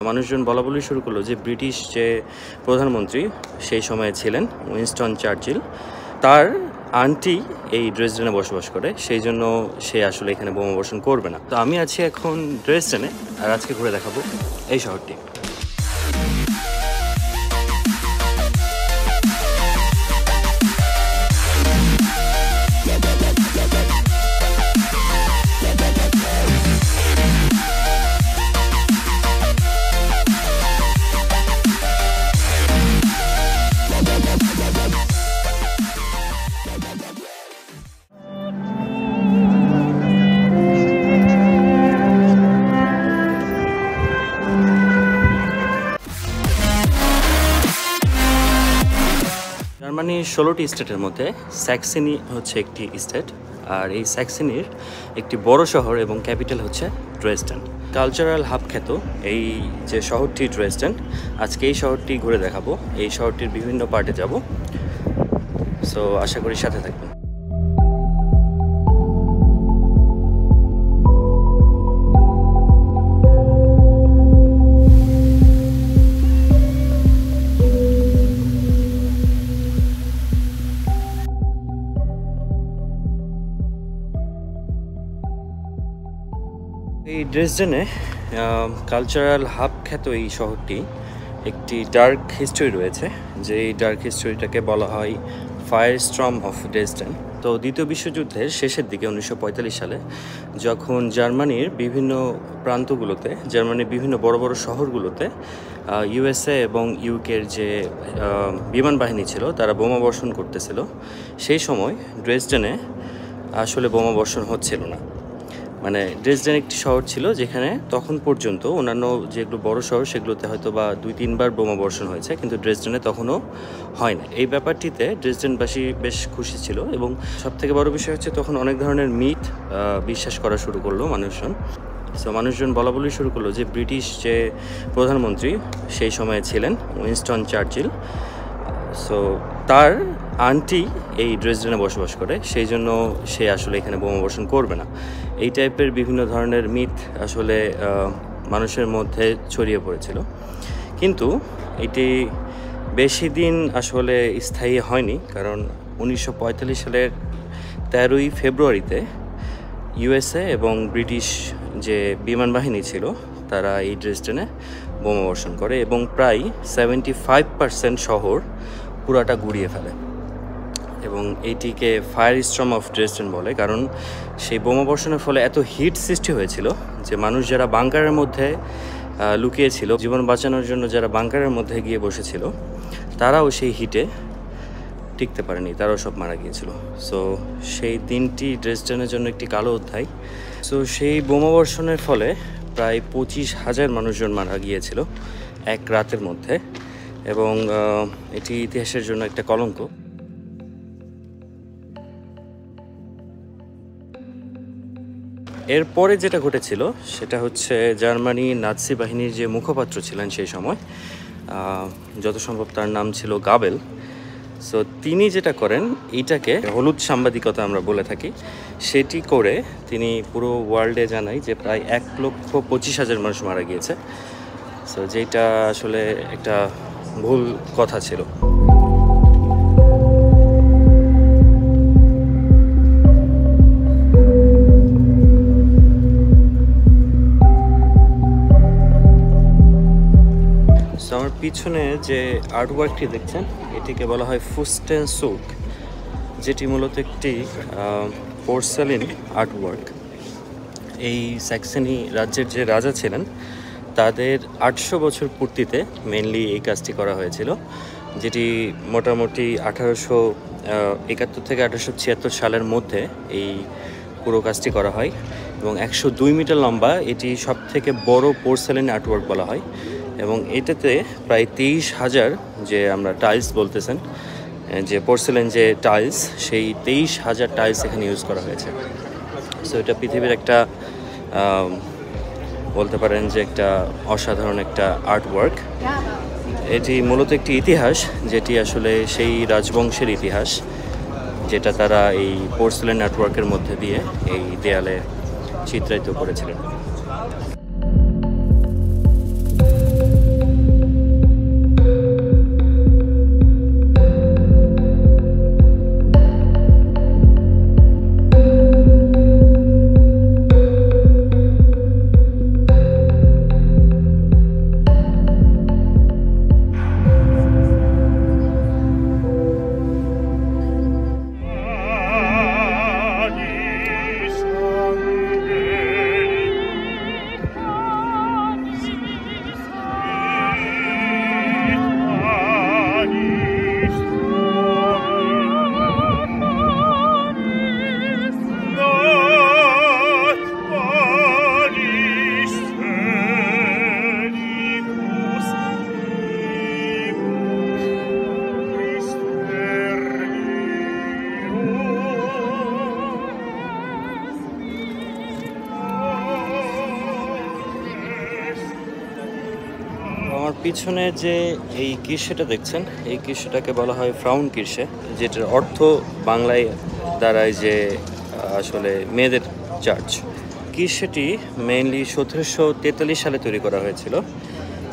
মানুষজন বলাবলি শুরু করলো যে ব্রিটিশ যে প্রধানমন্ত্রী সেই সময়ে ছিলেন উইনস্টন চার্চিল, তার আন্টি এই ড্রেসডেনে বসবাস করে, সেই জন্য সে আসলে এখানে বোমাবর্ষণ করবে না। তো আমি আছি এখন ড্রেসডেনে, আর আজকে ঘুরে দেখাবো এই শহরটি। জার্মানির 16টি স্টেটের মধ্যে স্যাক্সনি হচ্ছে একটি স্টেট, আর এই স্যাক্সনির একটি বড় শহর এবং ক্যাপিটাল হচ্ছে ড্রেসডেন। কালচারাল হাব খ্যাত এই যে শহরটি ড্রেসডেন, আজকে এই শহরটি ঘুরে দেখাবো, এই শহরটির বিভিন্ন পার্টে যাব। সো আশা করি সাথে থাকবেন। এই ড্রেসডেনে কালচারাল হাব খ্যাত এই শহরটি একটি ডার্ক হিস্ট্রি রয়েছে, যে এই ডার্ক হিস্ট্রিটাকে বলা হয় ফায়ার স্টর্ম অফ ড্রেসডেন। তো দ্বিতীয় বিশ্বযুদ্ধের শেষের দিকে 1945 সালে যখন জার্মানির বিভিন্ন প্রান্তগুলোতে, জার্মানির বিভিন্ন বড় বড় শহরগুলোতে ইউএসএ এবং ইউকের যে বিমান বাহিনী ছিল তারা বোমা বর্ষণ করতেছিল, সেই সময় ড্রেসডেনে আসলে বোমা বর্ষণ হচ্ছিল না। মানে ড্রেসডেন একটি শহর ছিল যেখানে তখন পর্যন্ত অন্যান্য যেগুলো বড় শহর সেগুলোতে হয়তো বা 2-3 বার বোমা বর্ষণ হয়েছে, কিন্তু ড্রেসডেনে তখনও হয় না। এই ব্যাপারটিতে ড্রেসডেনবাসী বেশ খুশি ছিল, এবং সবথেকে বড় বিষয় হচ্ছে তখন অনেক ধরনের মিথ বিশ্বাস করা শুরু করলো মানুষজন। সো মানুষজন বলাবলি শুরু করলো যে ব্রিটিশ যে প্রধানমন্ত্রী সেই সময়ে ছিলেন উইনস্টন চার্চিল, সো তার আন্টি এই ড্রেসডেনে বসবাস করে, সেই জন্য সে আসলে এখানে বোমাবর্ষণ করবে না। এই টাইপের বিভিন্ন ধরনের মিথ আসলে মানুষের মধ্যে ছড়িয়ে পড়েছিল, কিন্তু এটি বেশি দিন আসলে স্থায়ী হয়নি, কারণ 1945 সালের 13ই ফেব্রুয়ারিতে ইউএসএ এবং ব্রিটিশ যে বিমান বাহিনী ছিল তারা এই ড্রেসডেনে বোমাবর্ষণ করে এবং প্রায় 75% শহর পুরাটা গুড়িয়ে ফেলে, এবং এইটিকে ফায়ার স্টর্ম অফ ড্রেসডেন বলে। কারণ সেই বোমাবর্ষণের ফলে এত হিট সৃষ্টি হয়েছিল যে মানুষ যারা বাংকারের মধ্যে লুকিয়েছিল, জীবন বাঁচানোর জন্য যারা বাংকারের মধ্যে গিয়ে বসেছিল, তারাও সেই হিটে টিকতে পারেনি, তারাও সব মারা গিয়েছিল। সো সেই দিনটি ড্রেসডেনের জন্য একটি কালো অধ্যায়। সো সেই বোমাবর্ষণের ফলে প্রায় 25,000 মানুষজন মারা গিয়েছিল এক রাতের মধ্যে, এবং এটি ইতিহাসের জন্য একটা কলঙ্ক। এরপরে যেটা ঘটেছিল সেটা হচ্ছে জার্মানি নাৎসি বাহিনীর যে মুখপাত্র ছিলেন সেই সময়, যত সম্ভব তার নাম ছিল গাবেল। সো তিনি যেটা করেন, এইটাকে হলুদ সাংবাদিকতা আমরা বলে থাকি, সেটি করে তিনি পুরো ওয়ার্ল্ডে জানায় যে প্রায় 1,25,000 মানুষ মারা গিয়েছে। সো যেটা আসলে একটা ভুল কথা ছিল। আমার পিছনে যে আর্টওয়ার্কটি দেখছেন এটিকে বলা হয় ফুস্টেনসুক, যেটি মূলত একটি পোর্সেলিন আর্টওয়ার্ক। এই স্যাক্সনি রাজ্যের যে রাজা ছিলেন তাদের 800 বছর পূর্তিতে মেনলি এই কাজটি করা হয়েছিল, যেটি মোটামুটি 1871 থেকে 1876 সালের মধ্যে এই পুরো কাজটি করা হয়, এবং 102 মিটার লম্বা। এটি সব থেকে বড় পোর্সেলিন আর্টওয়ার্ক বলা হয়, এবং এটাতে প্রায় 23,000 যে আমরা টাইলস বলতেছেন, যে পোর্সেলিন যে টাইলস, সেই 23,000 টাইলস এখানে ইউজ করা হয়েছে। সো এটা পৃথিবীর একটা বলতে পারেন যে একটা অসাধারণ একটা আর্টওয়ার্ক। এটি মূলত একটি ইতিহাস, যেটি আসলে সেই রাজবংশের ইতিহাস, যেটা তারা এই পোর্সেলিন আর্টওয়ার্কের মধ্যে দিয়ে এই দেয়ালে চিত্রায়িত করেছিলেন। পিছনে যে এই কির্শেটা দেখছেন, এই কির্শেটাকে বলা হয় ফ্রাউনকির্che, যেটার অর্থ বাংলায় দাঁড়ায় যে আসলে মেয়েদের চার্চ। কির্শেটি মেইনলি 1743 সালে তৈরি করা হয়েছিল,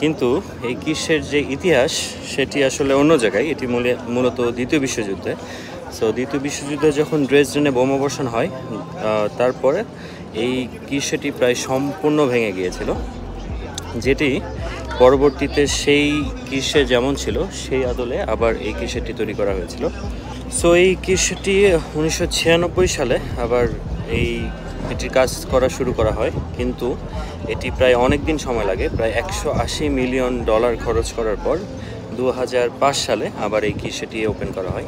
কিন্তু এই কির্শের যে ইতিহাস সেটি আসলে অন্য জায়গায়। এটি মূলত দ্বিতীয় বিশ্বযুদ্ধে। সো দ্বিতীয় বিশ্বযুদ্ধে যখন ড্রেসডেনে বোমাবর্ষণ হয়, তারপরে এই কির্শেটি প্রায় সম্পূর্ণ ভেঙে গিয়েছিল, যেটি পরবর্তীতে সেই কির্শে যেমন ছিল সেই আদলে আবার এই কির্শেটি তৈরি করা হয়েছিল। সো এই কির্শেটি 1996 সালে আবার এটির কাজ করা শুরু করা হয়, কিন্তু এটি প্রায় অনেক দিন সময় লাগে। প্রায় $180 মিলিয়ন খরচ করার পর 2005 সালে আবার এই কির্শেটি ওপেন করা হয়,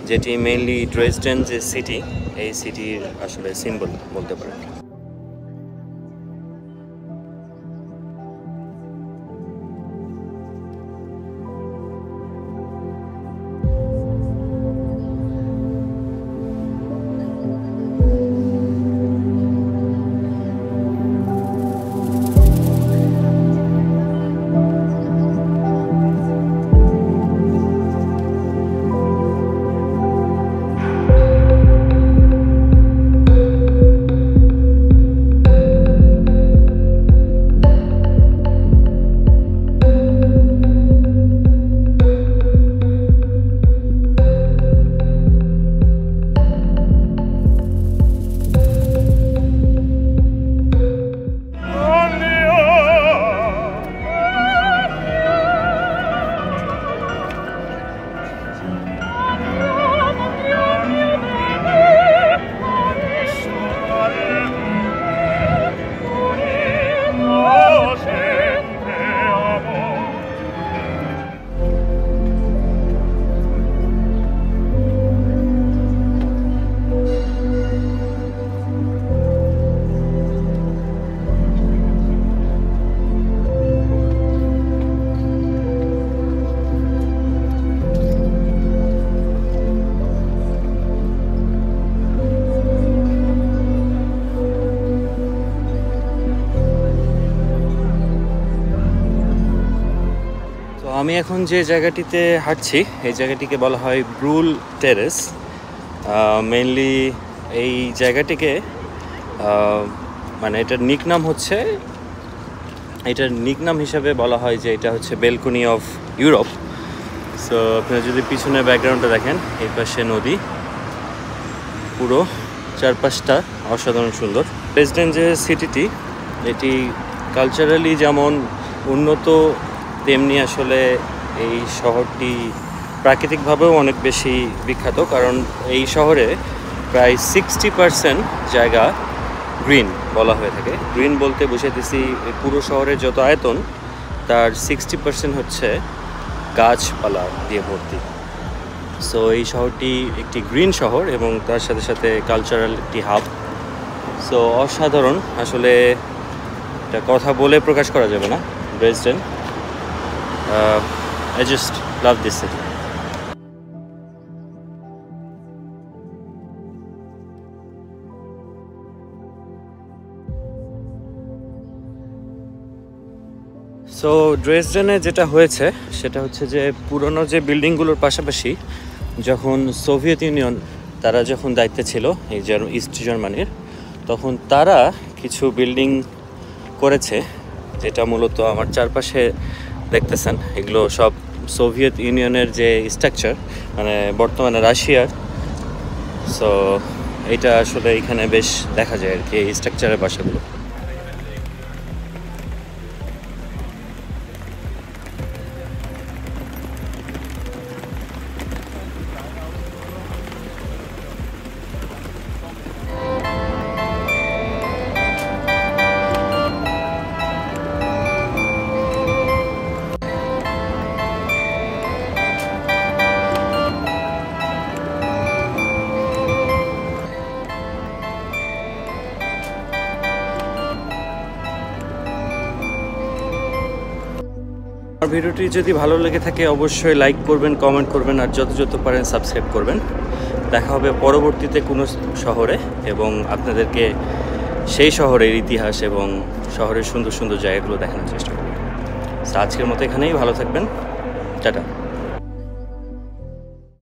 যেটি মেইনলি ড্রেসডেন যে সিটি, এই সিটির আসলে সিম্বল বলতে পারেন। আমি এখন যে জায়গাটিতে হাঁটছি, এই জায়গাটিকে বলা হয় ব্রুল টেরেস। মেইনলি এই জায়গাটিকে মানে এটার নিকনাম হিসাবে বলা হয় যে এটা হচ্ছে বেলকনি অফ ইউরোপ। সো আপনারা যদি পিছনে ব্যাকগ্রাউন্ডটা দেখেন, এই পাশে নদী, পুরো চারপাশটা অসাধারণ সুন্দর। ড্রেসডেন যে সিটিটি, এটি কালচারালি যেমন উন্নত, তেমনি আসলে এই শহরটি প্রাকৃতিকভাবেও অনেক বেশি বিখ্যাত, কারণ এই শহরে প্রায় 60% জায়গা গ্রিন বলা হয়ে থাকে। গ্রিন বলতে বুঝাইতেছি পুরো শহরের যত আয়তন তার 60% হচ্ছে গাছপালা দিয়ে ভর্তি। সো এই শহরটি একটি গ্রিন শহর এবং তার সাথে সাথে কালচারাল একটি হাব। সো অসাধারণ, আসলে এটা কথা বলে প্রকাশ করা যাবে না। Dresden, I just love this city. So ড্রেসডেনে যেটা হয়েছে সেটা হচ্ছে যে পুরনো যে বিল্ডিংগুলোর পাশাপাশি যখন সোভিয়েত ইউনিয়ন তারা যখন দায়িত্বে ছিল এই ইস্ট জার্মানির, তখন তারা কিছু বিল্ডিং করেছে, যেটা মূলত আমার চারপাশে দেখতেছেন। এগুলো সব সোভিয়েত ইউনিয়নের যে স্ট্রাকচার, মানে বর্তমানে রাশিয়ার। সো এটা আসলে এখানে বেশ দেখা যায় আর কি, এই স্ট্রাকচারের বাসাগুলো। আমার ভিডিওটি যদি ভালো লেগে থাকে অবশ্যই লাইক করবেন, কমেন্ট করবেন, আর যত পারেন সাবস্ক্রাইব করবেন। দেখা হবে পরবর্তীতে কোনো শহরে এবং আপনাদেরকে সেই শহরের ইতিহাস এবং শহরের সুন্দর সুন্দর জায়গাগুলো দেখানোর চেষ্টা করব। আজকের মতো এখানেই, ভালো থাকবেন, টাটা।